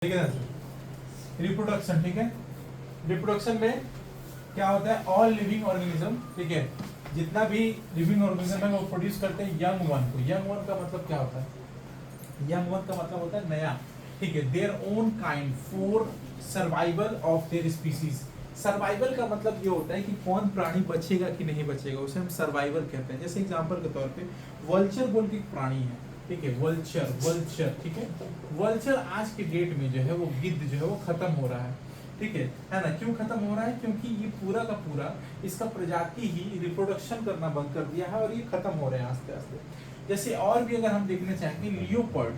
ठीक है ना। रिप्रोडक्शन, ठीक है। रिप्रोडक्शन में क्या होता है, ऑल लिविंग ऑर्गेनिज्म, ठीक है, जितना भी लिविंग ऑर्गेनिज्म है वो प्रोड्यूस करते हैं यंग वन को। यंग वन का मतलब क्या होता है, यंग वन का मतलब होता है नया, ठीक है, their own kind for survival of their species. Survival का मतलब ये होता है कि कौन प्राणी बचेगा कि नहीं बचेगा, उसे हम सर्वाइवल कहते हैं। जैसे एग्जांपल के तौर पे वल्चर बोल के एक प्राणी है, ठीक है, वल्चर, वल्चर, ठीक है। वल्चर आज के डेट में जो है वो गिद्ध जो है वो खत्म हो रहा है, ठीक है ना। क्यों खत्म हो रहा है, क्योंकि ये पूरा का पूरा इसका प्रजाति ही रिप्रोडक्शन करना बंद कर दिया है और ये खत्म हो रहे हैं आस्ते आस्ते। जैसे और भी अगर हम देखना चाहेंगे लियोपार्ड,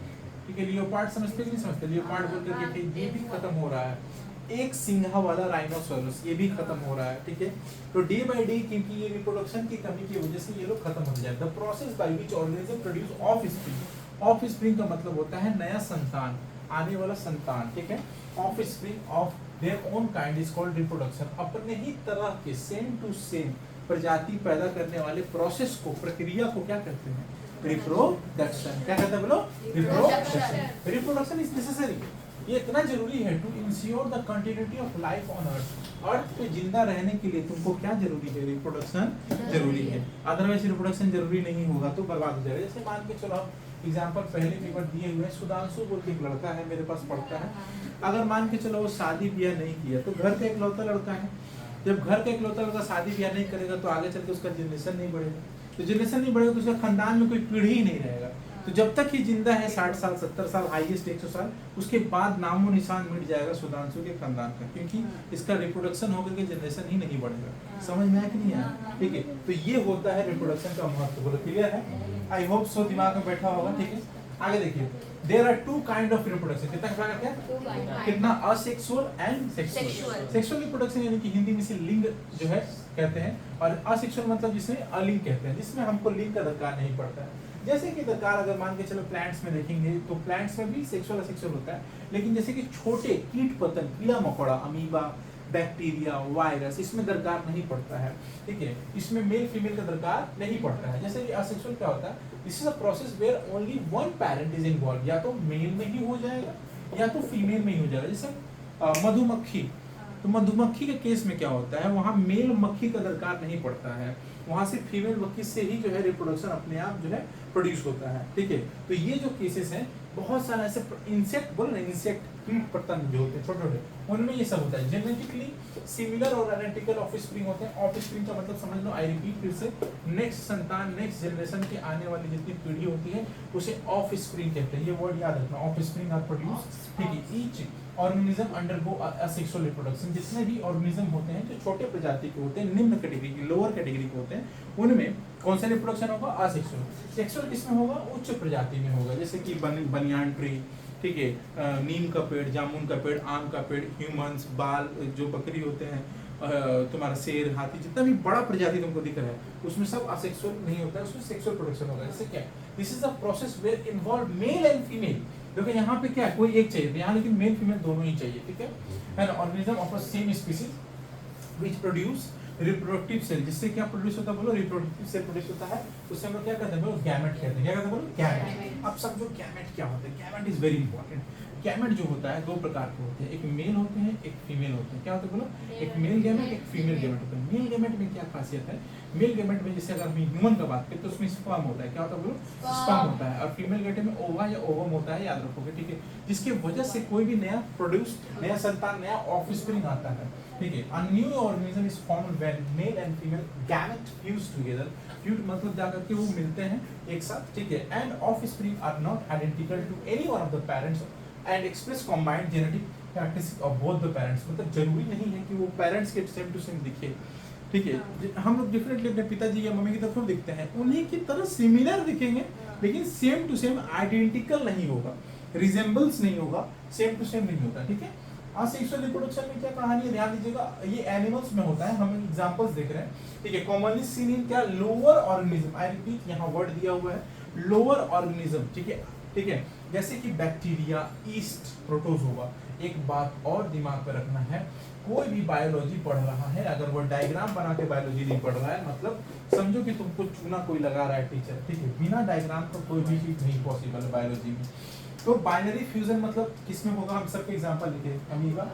ठीक है, लियोपार्ड समझते कि नहीं समझते, लियोपार्ड बोल करके ये भी खत्म हो रहा है। एक सिंघा वाला राइनोसोरस ये भी खत्म हो रहा है, ठीक है। तो डे बाय डे क्योंकि ये रिप्रोडक्शन की कमी की वजह से ये लोग खत्म होते जाए। The process by which organism produce offspring. Offspring का मतलब होता है नया संतान, आने वाला संतान, ठीक है। Offspring of their own kind is called reproduction. अपने ही तरह के सेम टू सेम प्रजाति पैदा करने वाले प्रोसेस को, प्रक्रिया को क्या कहते हैं, रिप्रोडक्शन। क्या कहते हैं बोलो, रिप्रोडक्शन। रिप्रोडक्शन इज नेसेसरी, ये इतना जरूरी है to ensure the continuity of life on earth. Earth पे जिंदा रहने के लिए तुमको क्या जरूरी है, रिप्रोडक्शन जरूरी है। अदरवाइज रिप्रोडक्शन जरूरी नहीं होगा तो बर्बाद हो जाएगा। जैसे मान के चलो एग्जांपल पहले पेपर दिए हुए हैं, सुधांशु बोल के एक लड़का है मेरे पास पढ़ता है। अगर मान के चलो वो शादी ब्याह नहीं किया तो घर का इकलौता लड़का है। जब घर का इकलौता लड़का शादी ब्याह नहीं करेगा तो आगे चल के उसका जनरेशन नहीं बढ़ेगा। तो जनरेशन नहीं बढ़ेगा तो उसका खानदान में कोई पीढ़ी ही नहीं रहेगा। तो जब तक ये जिंदा है 60 साल 70 साल हाईएस्ट 100 साल, उसके बाद नामो निशान मिट जाएगा सुधांशु के खानदान का, क्योंकि इसका रिप्रोडक्शन होकर के जनरेशन ही नहीं बढ़ेगा। समझ में आया कि नहीं आया, ठीक है। तो ये होता है रिप्रोडक्शन का महत्व, बोलो क्लियर है। आई होप सो दिमाग में बैठा होगा, ठीक है। आगे देखिए, there are two kind of reproduction. कितना प्रकार क्या, कितना asexual and sexual. Sexual reproduction यानी कि हिंदी में से लिंग जो है कहते हैं, और असेक्सुअल मतलब जिसमें अलिंग कहते हैं, जिसमें हमको लिंग का दरकार नहीं पड़ता है। जैसे कि दरकार अगर मान के चलो प्लांट्स में देखेंगे तो प्लांट्स में भी सेक्सुअल असेक्सुअल होता है, लेकिन जैसे कि छोटे कीट पतंग, कीड़ा मकोड़ा, अमीबा, बैक्टीरिया, वायरस, इसमें दरकार नहीं पड़ता है, ठीक है। इसमें मेल फीमेल का दरकार नहीं पड़ता है। जैसे कि असेक्सुअल क्या होता है, this is a process where only one parent is involve. या तो मेल में ही हो जाएगा या तो फीमेल में ही हो जाएगा। जैसे मधुमक्खी, तो मधुमक्खी के केस में क्या होता है, वहां मेल मक्खी का दरकार नहीं पड़ता है, वहां से फीमेल मक्खी से ही जो है रिप्रोडक्शन अपने आप जो है प्रोड्यूस होता है, ठीक है। तो ये जो केसेस हैं, बहुत सारे ऐसे इंसेक्ट बोले ना, इंसेक्ट कीट पतंग जो होते हैं छोटे छोटे, उनमें ये सब होता है। जेनेटिकली सिमिलर और आइडेंटिकल ऑफस्प्रिंग होते हैं। ऑफस्प्रिंग का मतलब समझ लो, आई रिपीट फिर से, नेक्स्ट संतान, नेक्स्ट जनरेशन के आने वाली जितनी पीढ़ी होती है उसे ऑफस्प्रिंग कहते हैं। ये वर्ड याद रखना, ऑफस्प्रिंग आर प्रोड्यूस, ठीक है। Each organism undergo asexual reproduction. जितने भी ऑर्गेनिज्म होते हैं जो छोटे प्रजाति के होते हैं, निम्न कैटेगरी के, लोअर कैटेगरी के होते हैं, उनमें कौन सा रिप्रोडक्शन होगा, असेक्सुअल। सेक्सुअल किसमें होगा, उच्च प्रजाति में होगा। जैसे कि बनियान ट्री, ठीक है, नीम का पेड़, जामुन का पेड़, आम का पेड़, ह्यूमंस, बाल जो बकरी होते हैं, तुम्हारा शेर, हाथी, जितना भी बड़ा प्रजाति तुमको दिख रहा है उसमें सब असेक्सुअल नहीं होता है, उसमें सेक्सुअल प्रोडक्शन होगा। जैसे क्या, this is a process where involve male and female. देखो यहाँ पे क्या है, कोई एक चाहिए, यहाँ लेकिन मेल फीमेल दोनों ही चाहिए, ठीक है। An organism of a same species which produce reproductive cell. जिससे क्या प्रोड्यूस होता है बोलो, रिप्रोडक्टिव सेल प्रोड्यूस होता है। उससे हम लोग क्या कहते हैं बोलो, गैमेट कहते हैं। क्या कहते हैं बोलो, गैमेट। अब समझो गैमेट क्या होता है। Gamete is very important. Gamete जो होता है दो प्रकार के होते हैं, एक मेल होते हैं, एक फीमेल होते हैं। क्या होता है बोलो, एक मेल गैमेट, एक फीमेल गैमेट होता है। मेल गैमेट में क्या खासियत है, मेल गैमेट में जैसे अगर हम ह्यूमन का बात करें तो उसमें स्पर्म होता है। क्या होता है बोलो, स्पर्म होता है। और फीमेल गैमेट में ओवा या ओवम होता है, याद रखोगे, ठीक है। जिसकी वजह से कोई भी नया प्रोड्यूस, नया संतान, नया ऑफस्प्रिंग आता है, ठीक है। A new organism is formed when male and female gamete fuse together. Fuse मतलब जाकर के वो मिलते हैं एक साथ, ठीक है। And offspring are not identical to any one of the parents and express combined genetic characteristics of both the parents. मतलब जरूरी नहीं है कि वो पेरेंट्स के सेम टू सेम दिखे, ठीक है। हम लोग डिफरेंटली अपने पिताजी या मम्मी की तरफ दिखते हैं, उन्हीं की तरह सिमिलर दिखेंगे, लेकिन सेम टू सेम आइडेंटिकल नहीं होगा, रिजेंबल्स नहीं होगा, सेम टू सेम नहीं होता, ठीक है। असेक्सुअल रिप्रोडक्शन में क्या कहानी है, ध्यान दीजिएगा। ये एनिमल्स में होता है, हम एग्जांपल्स देख रहे हैं, ठीक है। कॉमनली सीन इन क्या, लोअर ऑर्गेनिज्म। आई रिपीट, यहाँ वर्ड दिया हुआ है लोअर ऑर्गेनिज्म, ठीक है, ठीक है। जैसे कि बैक्टीरिया, ईस्ट, प्रोटोजोआ। एक बात और दिमाग पे रखना है, कोई भी बायोलॉजी पढ़ रहा है, अगर वो डायग्राम बना के बायोलॉजी नहीं पढ़ रहा है, मतलब समझो कि तुमको चूना कोई लगा रहा है टीचर, ठीक है। बिना डायग्राम तो कोई भी चीज नहीं पॉसिबल है बायोलॉजी में। तो बाइनरी फ्यूजन मतलब किसमें होगा, हम सबके एग्जांपल लिखे, अमीबा,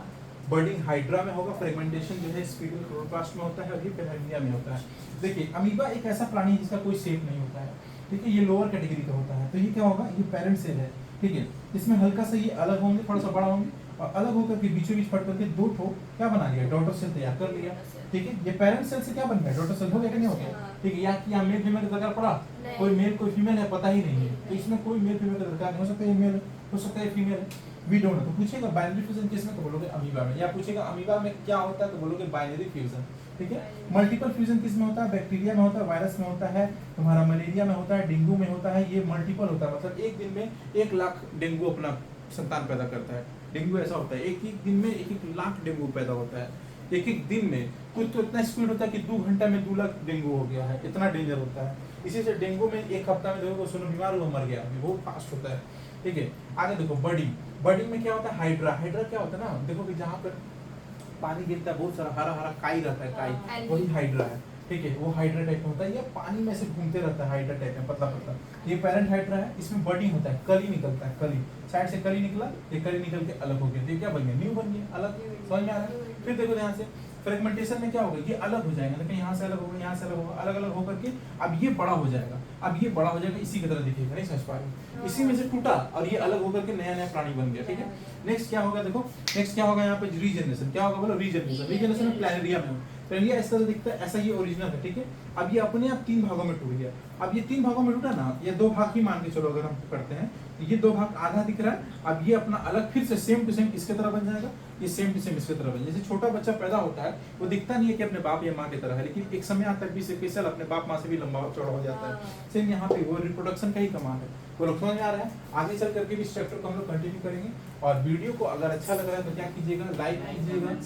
बर्डिंग हाइड्रा में होगा, फ्रेगमेंटेशन जो है स्पीडल क्लोरोप्लास्ट में होता है और ये पेरेनिया में होता है। देखिए अमीबा एक ऐसा प्राणी है जिसका कोई शेप नहीं होता है, ठीक है, ये लोअर कैटेगरी का होता है। तो ये क्या होगा, ये पेरेंट सेल है, ठीक है, इसमें हल्का सा ये अलग होंगे, थोड़ा सा बड़ा होंगे और अलग होकर के बीचों बीच फट करके दो ठो क्या बना लिया, डॉटर सेल तैयार कर लिया, ठीक है। ये पेरेंट सेल से क्या बन गया, डॉटर सेल हो गया कि नहीं हो गया, ठीक है। यहाँ मेल फीमेल का दरकार पड़ा, कोई मेल कोई फीमेल है पता ही नहीं है, तो इसमें कोई मेल फीमेल का दरकार नहीं, हो सकता है मेल हो सकता है फीमेल है, वी डोंट नो। तो पूछेगा बाइनरी फ्यूजन किसमें, तो बोलोगे अमीबा में, या पूछेगा अमीबा में क्या होता है तो बोलोगे बाइनरी फ्यूजन, ठीक है। मल्टीपल फ्यूजन किसमें होता है, बैक्टीरिया में होता है, वायरस में होता है, तुम्हारा मलेरिया में होता है, डेंगू में होता है। ये मल्टीपल होता है, मतलब एक दिन में 1 लाख डेंगू अपना संतान पैदा करता है। डेंगू ऐसा होता है, एक एक दिन में 1 लाख डेंगू पैदा होता है, एक दिन में। कुछ तो इतना स्पीड होता है कि 2 घंटा में 2 लाख डेंगू हो गया है, इतना डेंजर होता है। इसी से डेंगू में 1 हफ्ता में देखो सुनो बीमार हुआ मर गया, बहुत फास्ट होता है, ठीक है। आगे देखो बर्डिंग, बर्डिंग में क्या होता है, हाइड्रा, हाइड्रा क्या होता है ना, देखो कि जहाँ पर पानी गिरता है बहुत सारा हरा हरा काई रहता है, काई, वही हाइड्रा है, ठीक है, वो हाइड्रा टाइप में होता है, ये पानी में से घूमते रहता है, हाइड्रा टाइप में पतला पतला। ये पेरेंट हाइड्रा है, इसमें बर्डिंग होता है, कली निकलता है, कली साइड से कली निकला, ये कली निकल के अलग हो गया, तो ये क्या बन गया, न्यू बन गया, अलग, समझ में आ रहा है। फिर देखो ध्यान से फ्रेगमेंटेशन में क्या होगा, ये अलग हो जाएगा, देखो यहाँ से अलग होगा, यहाँ से अलग होगा, अलग अलग होकर के अब ये बड़ा हो जाएगा, अब ये बड़ा हो जाएगा, इसी की तरह दिखेगा, नहीं समझ पा रहे, इसी में से टूटा और ये अलग होकर के नया नया प्राणी बन गया, ठीक है। नेक्स्ट क्या होगा, देखो नेक्स्ट क्या होगा, यहाँ पे रीजनरेशन, क्या होगा बोलो, रीजनरेशन। रीजनरेशन में प्लैनेरिया में, प्लैनेरिया इस तरह दिखता है, ऐसा ये ओरिजिनल है, ठीक है। अब ये अपने आप 3 भागों में टूट गया, अब ये 3 भागों में टूटा ना, ये 2 भाग ही मान के चलो अगर हम करते हैं, ये 2 भाग आधा दिख रहा है, अब ये अपना अलग फिर से सेम टू सेम इसके तरह बन जाएगा, ये सेम टू सेम इसके तरह बन, जैसे छोटा बच्चा पैदा होता है वो दिखता नहीं है कि अपने बाप या माँ की तरह है, लेकिन एक समय आता है 20-21 साल अपने बाप माँ से भी लंबा चौड़ा हो जाता है। सेम यहाँ पे वो रिप्रोडक्शन का ही कमाल है, वो लोग समझ में आ रहा है। आगे चल करके भी इस चैप्टर को हम लोग कंटिन्यू करेंगे, और वीडियो को अगर अच्छा लग रहा है तो क्या कीजिएगा, लाइक कीजिएगा,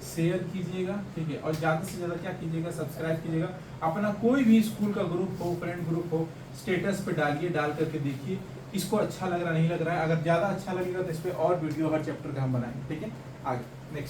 शेयर कीजिएगा, ठीक है, और ज्यादा से ज्यादा क्या कीजिएगा, सब्सक्राइब कीजिएगा। अपना कोई भी स्कूल का ग्रुप हो, फ्रेंड ग्रुप हो, स्टेटस पे डालिए, डाल करके देखिए इसको अच्छा लग रहा नहीं लग रहा है, अगर ज्यादा अच्छा लगेगा तो इस पे और वीडियो हर चैप्टर का हम बनाएंगे, ठीक है। आगे नेक्स्ट